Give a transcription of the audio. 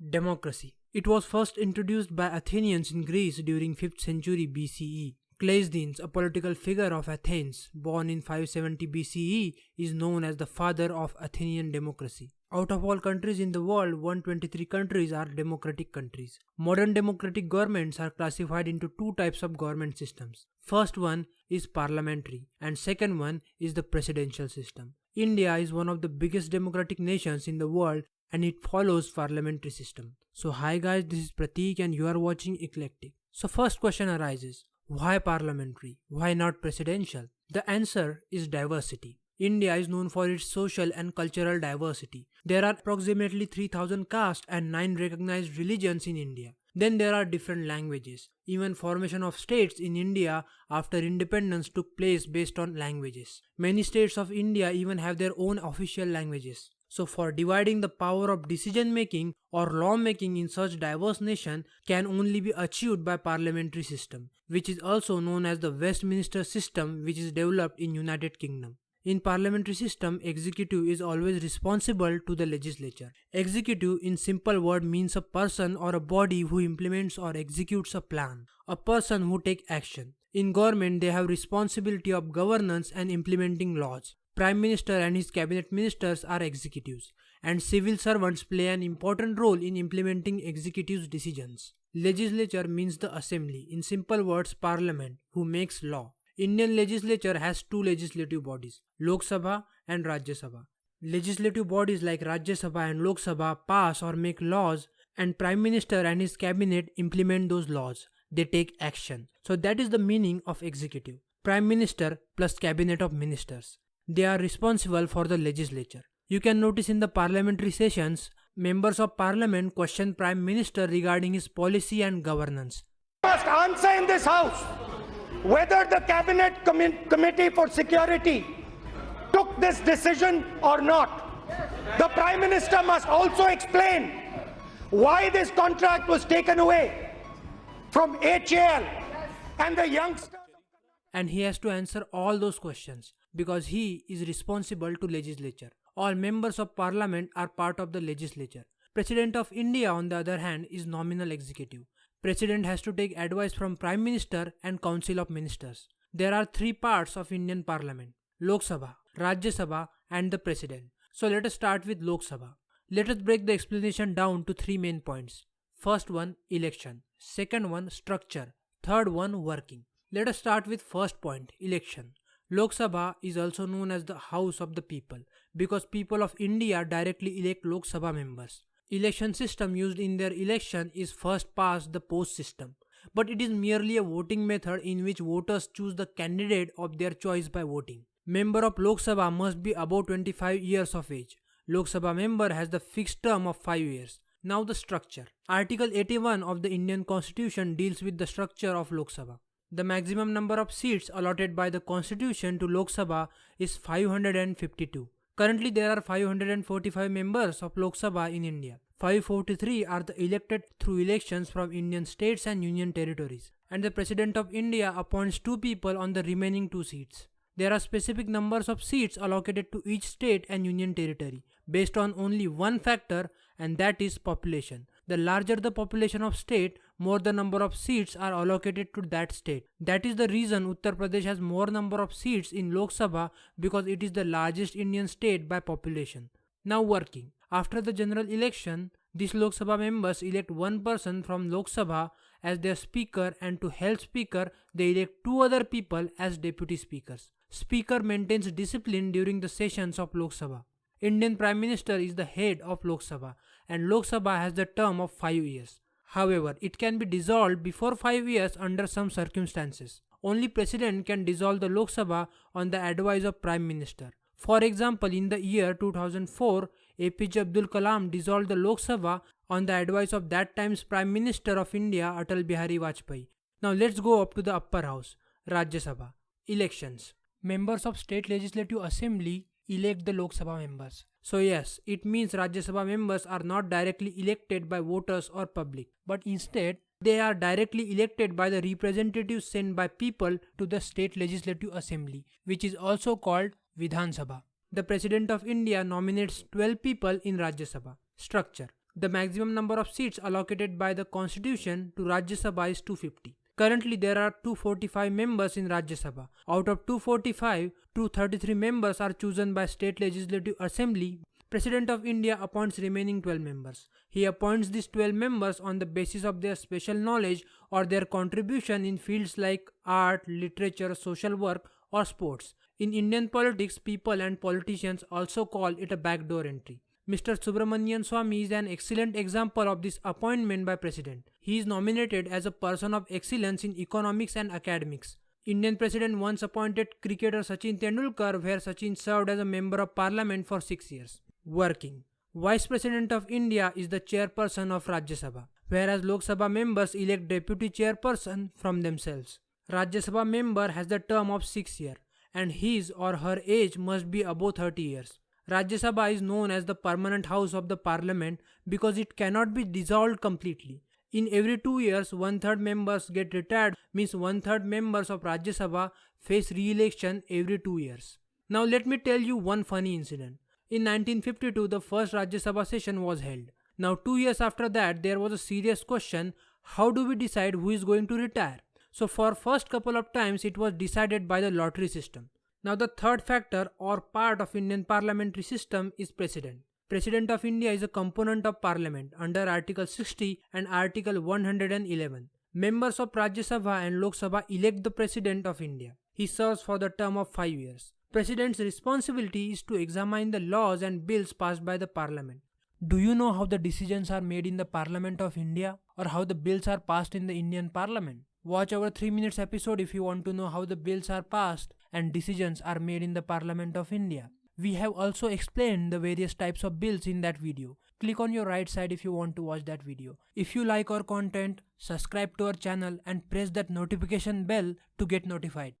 Democracy. It was first introduced by Athenians in Greece during 5th century BCE. Cleisthenes, a political figure of Athens, born in 570 BCE, is known as the father of Athenian democracy. Out of all countries in the world, 123 countries are democratic countries. Modern democratic governments are classified into two types of government systems. First one is parliamentary and second one is the presidential system. India is one of the biggest democratic nations in the world and it follows parliamentary system. So hi guys, this is Prateek and you are watching Eclectic. So first question arises, why parliamentary? Why not presidential? The answer is diversity. India is known for its social and cultural diversity. There are approximately 3000 castes and 9 recognized religions in India. Then there are different languages. Even formation of states in India after independence took place based on languages. Many states of India even have their own official languages. So for dividing the power of decision making or law making in such diverse nation can only be achieved by parliamentary system, which is also known as the Westminster system, which is developed in United Kingdom. In parliamentary system, executive is always responsible to the legislature. Executive in simple word means a person or a body who implements or executes a plan. A person who take action. In government, they have responsibility of governance and implementing laws. Prime Minister and his cabinet ministers are executives, and civil servants play an important role in implementing executives' decisions. Legislature means the assembly, in simple words Parliament, who makes law. Indian legislature has two legislative bodies, Lok Sabha and Rajya Sabha. Legislative bodies like Rajya Sabha and Lok Sabha pass or make laws and Prime Minister and his cabinet implement those laws. They take action. So that is the meaning of executive. Prime Minister plus cabinet of ministers. They are responsible for the legislature. You can notice in the parliamentary sessions, members of parliament question Prime Minister regarding his policy and governance. Must answer in this house whether the cabinet committee for security took this decision or not. The Prime Minister must also explain why this contract was taken away from HAL and the youngsters. And he has to answer all those questions because he is responsible to legislature. All members of parliament are part of the legislature. President of India on the other hand is nominal executive. President has to take advice from Prime Minister and Council of Ministers. There are three parts of Indian Parliament, Lok Sabha, Rajya Sabha and the President. So let us start with Lok Sabha. Let us break the explanation down to three main points. First one, election. Second one, structure. Third one, working. Let us start with first point, election. Lok Sabha is also known as the House of the People because people of India directly elect Lok Sabha members. Election system used in their election is first past the post system, but it is merely a voting method in which voters choose the candidate of their choice by voting. Member of Lok Sabha must be above 25 years of age. Lok Sabha member has the fixed term of 5 years. Now the structure. Article 81 of the Indian Constitution deals with the structure of Lok Sabha. The maximum number of seats allotted by the Constitution to Lok Sabha is 552. Currently there are 545 members of Lok Sabha in India. 543 are the elected through elections from Indian states and union territories. And the President of India appoints 2 people on the remaining 2 seats. There are specific numbers of seats allocated to each state and union territory based on only one factor, and that is population. The larger the population of state, more the number of seats are allocated to that state. That is the reason Uttar Pradesh has more number of seats in Lok Sabha because it is the largest Indian state by population. Now working. After the general election, these Lok Sabha members elect one person from Lok Sabha as their speaker, and to help speaker, they elect 2 other people as deputy speakers. Speaker maintains discipline during the sessions of Lok Sabha. Indian Prime Minister is the head of Lok Sabha and Lok Sabha has the term of 5 years. However, it can be dissolved before 5 years under some circumstances. Only President can dissolve the Lok Sabha on the advice of Prime Minister. For example, in the year 2004, APJ Abdul Kalam dissolved the Lok Sabha on the advice of that time's Prime Minister of India, Atal Bihari Vajpayee. Now let's go up to the upper house, Rajya Sabha. Elections. Members of State Legislative Assembly elect the Lok Sabha members. So yes, it means Rajya Sabha members are not directly elected by voters or public, but instead they are directly elected by the representatives sent by people to the State Legislative Assembly, which is also called Vidhan Sabha. The President of India nominates 12 people in Rajya Sabha. Structure. The maximum number of seats allocated by the constitution to Rajya Sabha is 250. Currently, there are 245 members in Rajya Sabha. Out of 245, 233 members are chosen by State Legislative Assembly. President of India appoints remaining 12 members. He appoints these 12 members on the basis of their special knowledge or their contribution in fields like art, literature, social work, or sports. In Indian politics, people and politicians also call it a backdoor entry. Mr. Subramanian Swamy is an excellent example of this appointment by President. He is nominated as a person of excellence in economics and academics. Indian President once appointed cricketer Sachin Tendulkar, where Sachin served as a member of Parliament for 6 years. Working. Vice President of India is the chairperson of Rajya Sabha, whereas Lok Sabha members elect deputy chairperson from themselves. Rajya Sabha member has the term of 6 years, and his or her age must be above 30 years. Rajya Sabha is known as the permanent house of the Parliament because it cannot be dissolved completely. In every 2 years, one-third members get retired, means one-third members of Rajya Sabha face re-election every 2 years. Now let me tell you one funny incident. In 1952, the first Rajya Sabha session was held. Now 2 years after that, there was a serious question: how do we decide who is going to retire? So for first couple of times, it was decided by the lottery system. Now the third factor or part of Indian parliamentary system is President. President of India is a component of Parliament under Article 60 and Article 111. Members of Rajya Sabha and Lok Sabha elect the President of India. He serves for the term of 5 years. President's responsibility is to examine the laws and bills passed by the Parliament. Do you know how the decisions are made in the Parliament of India or how the bills are passed in the Indian Parliament? Watch our 3 minutes episode if you want to know how the bills are passed and decisions are made in the Parliament of India. We have also explained the various types of bills in that video. Click on your right side if you want to watch that video. If you like our content, subscribe to our channel and press that notification bell to get notified.